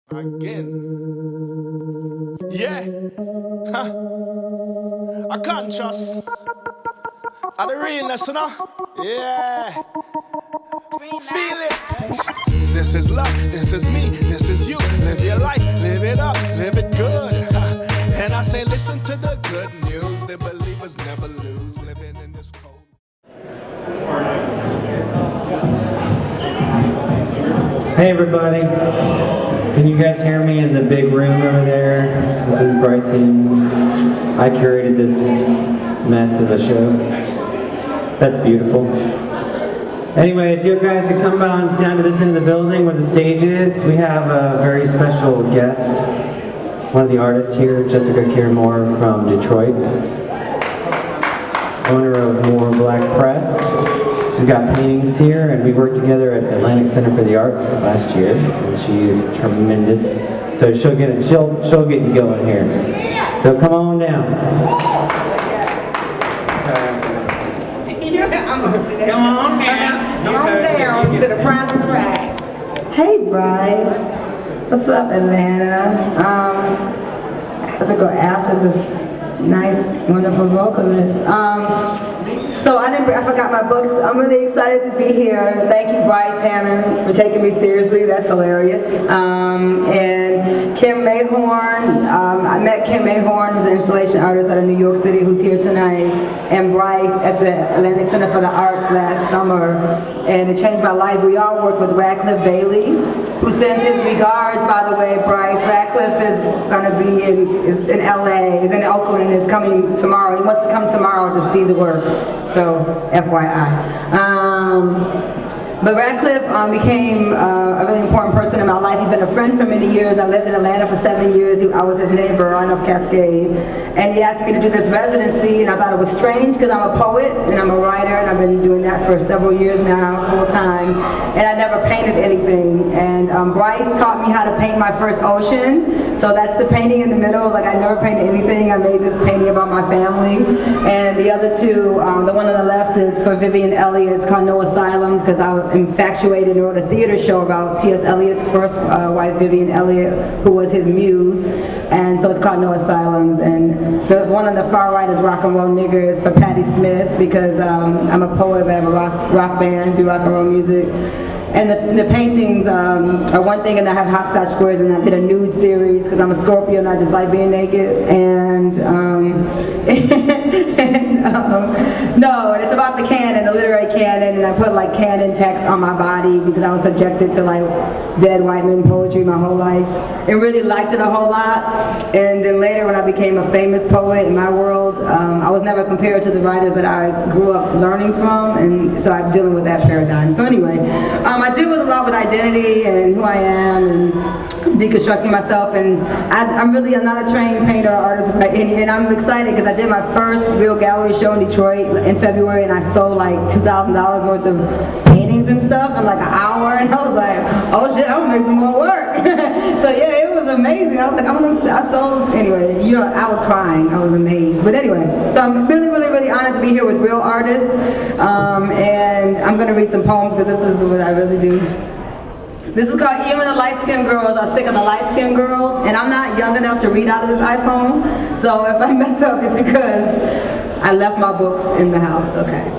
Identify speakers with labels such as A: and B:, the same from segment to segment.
A: Again. Yeah. Huh. I can't trust. Are the realness, you know? Yeah. Feel it. This is love, this is me, this is you. Live your life, live it up, live it good. And I say listen to the good news. The believers never lose, living in this cold.
B: Hey everybody, can you guys hear me in the big room over there? This is Bryson. I curated this mess of a show. That's beautiful. Anyway, if you guys could come down to this end of the building where the stage is, we have a very special guest. One of the artists here, Jessica Moore from Detroit. Owner of More Black Press. She's got paintings here, and we worked together at Atlantic Center for the Arts last year, and she's tremendous. So she'll get you going here. So come on down.
C: Come on down. Come on down to the prize is right. Hey, Bryce. What's up, Atlanta? I have to go after this nice, wonderful vocalist. So I forgot my books. I'm really excited to be here. Thank you, Bryce Hammond, for taking me seriously. That's hilarious. And Kim Mayhorn. I met Kim Mayhorn, who's an installation artist out of New York City, who's here tonight, and Bryce at the Atlantic Center for the Arts last summer, and it changed my life. We all worked with Radcliffe Bailey, who sends his regards, by the way, Bryce. Radcliffe is going to be in LA, is in Oakland, is coming tomorrow. He wants to come tomorrow to see the work, so FYI. But Radcliffe became a really important person in my life. He's been a friend for many years. I lived in Atlanta for 7 years. I was his neighbor right off Cascade. And he asked me to do this residency, and I thought it was strange because I'm a poet and I'm a writer, and I've been doing that for several years now, full time. And I never painted anything. And Bryce taught me how to paint my first ocean. So that's the painting in the middle. Like, I never painted anything. I made this painting about my family. And the other two, the one on the left is for Vivian Elliott. It's called No Asylums, because I infatuated and wrote a theater show about T.S. Eliot's first wife, Vivian Elliott, who was his muse. And so it's called No Asylums. And the one on the far right is Rock and Roll Niggers for Patti Smith, because I'm a poet, but I have a rock band, do rock and roll music. And the paintings are one thing, and I have hopscotch squares, and I did a nude series because I'm a Scorpio and I just like being naked. And no, and it's about the canon, the literary canon, and I put like canon text on my body because I was subjected to like dead white men poetry my whole life, and really liked it a whole lot. And then later, when I became a famous poet in my world, I was never compared to the writers that I grew up learning from, and so I'm dealing with that paradigm. So anyway, I deal with a lot with identity and who I am and deconstructing myself, and I'm not a trained painter or artist, and I'm excited because I did my first real gallery show in Detroit in February, and I sold like $2,000 worth of paintings and stuff in like an hour, and I was like, oh shit, I'm gonna make some more work. So yeah, it was amazing. I was like, I sold, anyway, I was crying, I was amazed. But anyway, so I'm really, really, really honored to be here with real artists, and I'm gonna read some poems because this is what I really do. This is called Even the Light-Skinned Girls Are Sick of the Light-Skinned Girls, and I'm not young enough to read out of this iPhone, so if I mess up, it's because I left my books in the house, okay.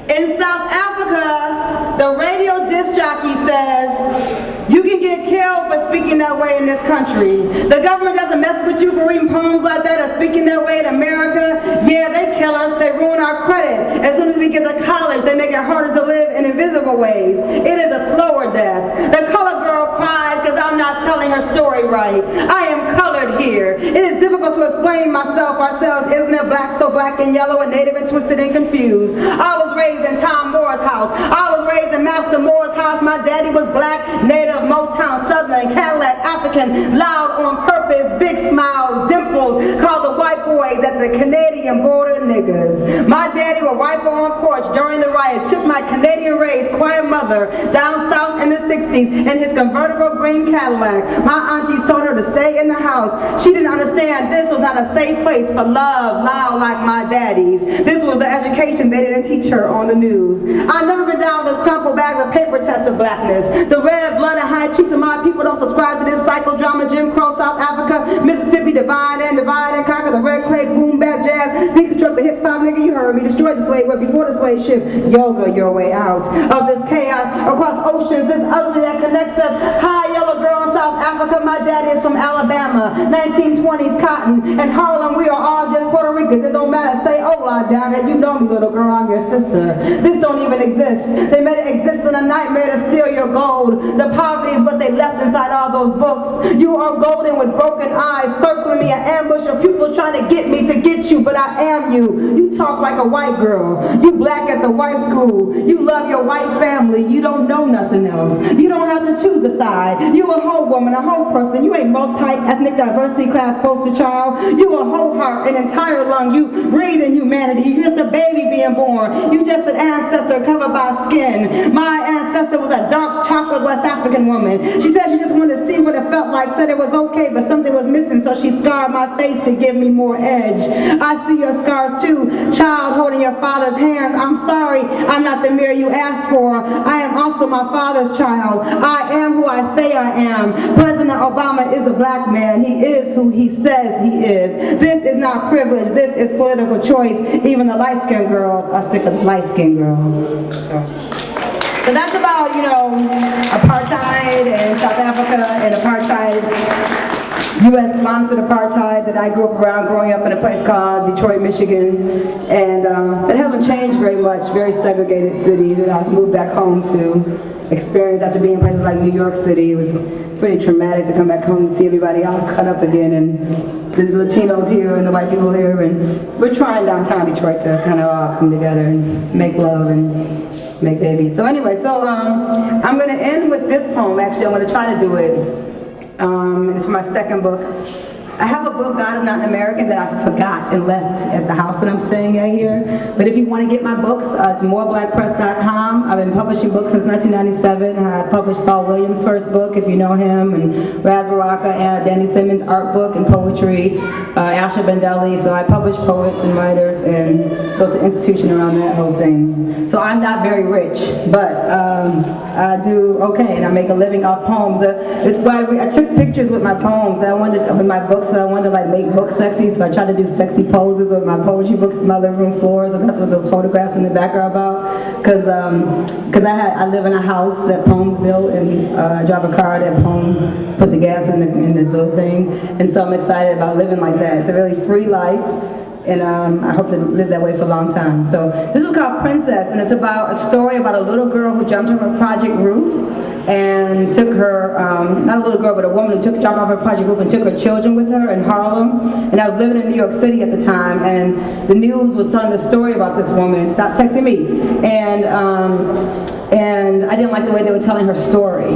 C: In South Africa, the radio disc jockey says, you can get killed for speaking that way in this country. The government doesn't mess with you for reading poems like that or speaking that way in America. Yeah, they kill us, they ruin our credit. As soon as we get to college, they make it harder to live in invisible ways. It is a slower death. The colored girl cries because I'm not telling her story right. I am colored here. It is difficult to explain myself, ourselves. Isn't it black, so black and yellow and native and twisted and confused? I was raised in Tom Moore's house. I was raised in Master Moore's house. My daddy was black, native, Motown, Southern, Cadillac, African, loud on purpose, big smiles, dimples, called the white boy always at the Canadian border, niggas. My daddy would rifle on porch during the riots, took my Canadian-raised quiet mother down south in the 60s in his convertible green Cadillac. My aunties told her to stay in the house. She didn't understand this was not a safe place for love, loud like my daddy's. This was the education they didn't teach her on the news. I've never been down with those crumpled bags of paper tests of blackness. The red blood and high cheeks of my people don't subscribe to this psychodrama, Jim Crow, South Africa, Mississippi, divide and conquer, the red clay, boom bap jazz, deconstruct the hip hop, nigga, you heard me, destroy the slave, but before the slave ship, yoga your way out of this chaos across oceans, this ugly that connects us. Hi, yellow girl in South Africa, my daddy is from Alabama, 1920s cotton, and Harlem, we are all just Puerto Ricans, it don't matter, say hola, damn it, you know me, little girl, I'm your sister. This don't even exist. They made it exist in a nightmare to steal your gold. The poverty is what they left inside all those books. You are golden with broken eyes, circling me, an ambush of pupils trying to get me to get you, but I am you. You talk like a white girl. You black at the white school. You love your white family. You don't know nothing else. You don't have to choose a side. You a whole woman, a whole person. You ain't multi-ethnic diversity class poster child. You a whole heart, an entire lung. You breathe in humanity. You just a baby being born. You just an ancestor covered by skin. My ancestor was a dark chocolate West African woman. She said she just wanted to see what it felt like, said it was okay, but something was missing, so she scarred my face to give me more edge. I see your scars too, child holding your father's hands. I'm sorry, I'm not the mirror you asked for. I am also my father's child. I am who I say I am. President Obama is a black man. He is who he says he is. This is not privilege, this is political choice. Even the light-skinned girls are sick of light-skinned girls. So that's about, you know, apartheid in South Africa and apartheid, U.S.-sponsored apartheid that I grew up around, growing up in a place called Detroit, Michigan. And it hasn't changed very much, very segregated city that I moved back home to experience after being in places like New York City. It was pretty traumatic to come back home and see everybody all cut up again, and the Latinos here and the white people here. And we're trying downtown Detroit to kind of all come together and make love and make babies. So anyway, I'm going to end with this poem. Actually, I'm going to try to do it. It's my second book. I have a book, God is Not an American, that I forgot and left at the house that I'm staying at here. But if you want to get my books, it's moreblackpress.com. I've been publishing books since 1997. I published Saul Williams' first book, if you know him, and Raz Baraka, and Danny Simmons' art book and poetry, Asha Bendelli. So I publish poets and writers and built an institution around that whole thing. So I'm not very rich, but I do okay, and I make a living off poems. It's why I took pictures with my poems that I wanted in my books. So I wanted to like make books sexy, so I tried to do sexy poses with my poetry books in my living room floors, and that's what those photographs in the back are about. Because I live in a house that Poems built, and I drive a car that Poems put the gas in the little thing, and so I'm excited about living like that. It's a really free life, and I hope to live that way for a long time. So this is called Princess, and it's about a story about a little girl who jumped over a project roof and took her, not a little girl, but a woman who jumped off her project roof and took her children with her in Harlem. And I was living in New York City at the time, and the news was telling the story about this woman. Stop texting me. And I didn't like the way they were telling her story.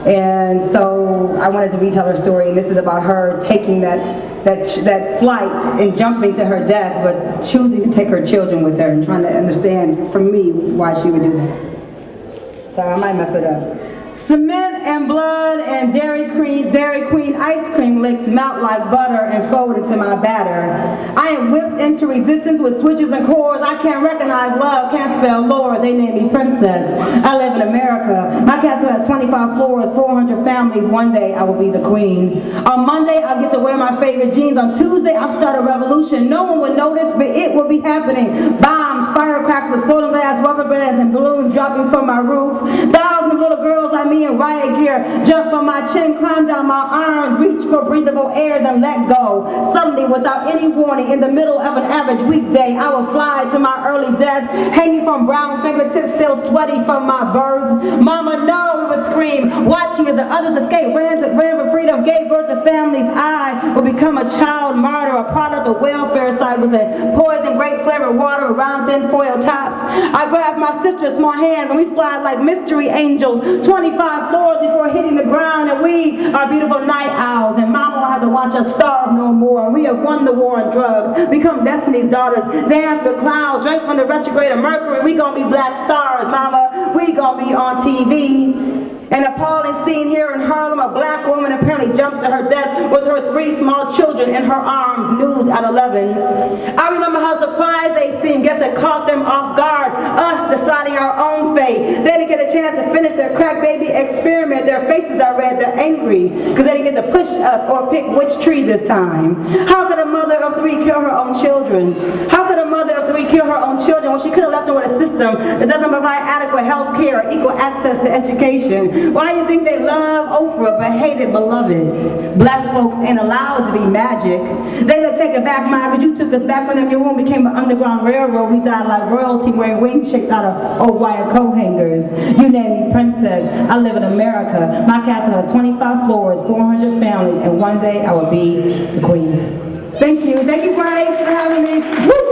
C: And so I wanted to retell her story, and this is about her taking that flight and jumping to her death, but choosing to take her children with her and trying to understand, from me, why she would do that. So I might mess it up. Cement and blood and Dairy Queen ice cream licks melt like butter and fold into my batter. I am whipped into resistance with switches and cords. I can't recognize love, can't spell Lord. They name me Princess. I live in America. My castle has 25 floors, 400 families. One day I will be the queen. On Monday I'll get to wear my favorite jeans. On Tuesday I'll start a revolution. No one will notice, but it will be happening. Bombs, firecrackers, exploding glass, rubber bands, and balloons dropping from my roof. Thousands of little girls like me in riot gear jump from my chin, climb down my arms, reach for breathable air, then let go. Suddenly, without any warning, in the middle of an average weekday, I will fly to my early death, hanging from brown fingertips, still sweaty from my birth. Mama, no, we would scream, watching as the others escape, ran for freedom. have gave birth to families, I will become a child martyr, a product of welfare cycles and poison grape flavored water around thin foil tops. I grabbed my sister's small hands and we fly like mystery angels, 25 floors before hitting the ground, and we are beautiful night owls, and mama won't have to watch us starve no more. And we have won the war on drugs, become destiny's daughters, dance with clouds, drink from the retrograde of Mercury. We gonna be black stars, mama. We gonna be on TV. An appalling scene here in Harlem, a black woman apparently jumps to her death with her 3 small children in her arms, news at 11. I remember how surprised they seemed, guess it caught them off guard, us deciding our own fate. They didn't get a chance to finish their crack baby experiment. Their faces I read, they're angry, because they didn't get to push us or pick which tree this time. How could a mother of 3 kill her own children? How could a mother of 3 kill her own children when she could have left them with a system that doesn't provide adequate health care or equal access to education? Why do you think they love Oprah but hated Beloved? Black folks ain't allowed to be magic. They would take it back, Ma, because you took us back from them. Your womb became an underground railroad. We died like royalty wearing wings shaped out of old wire coat hangers. You named me princess. I live in America. My castle has 25 floors, 400 families, and one day I will be the queen. Thank you. Thank you, Bryce, for having me. Woo!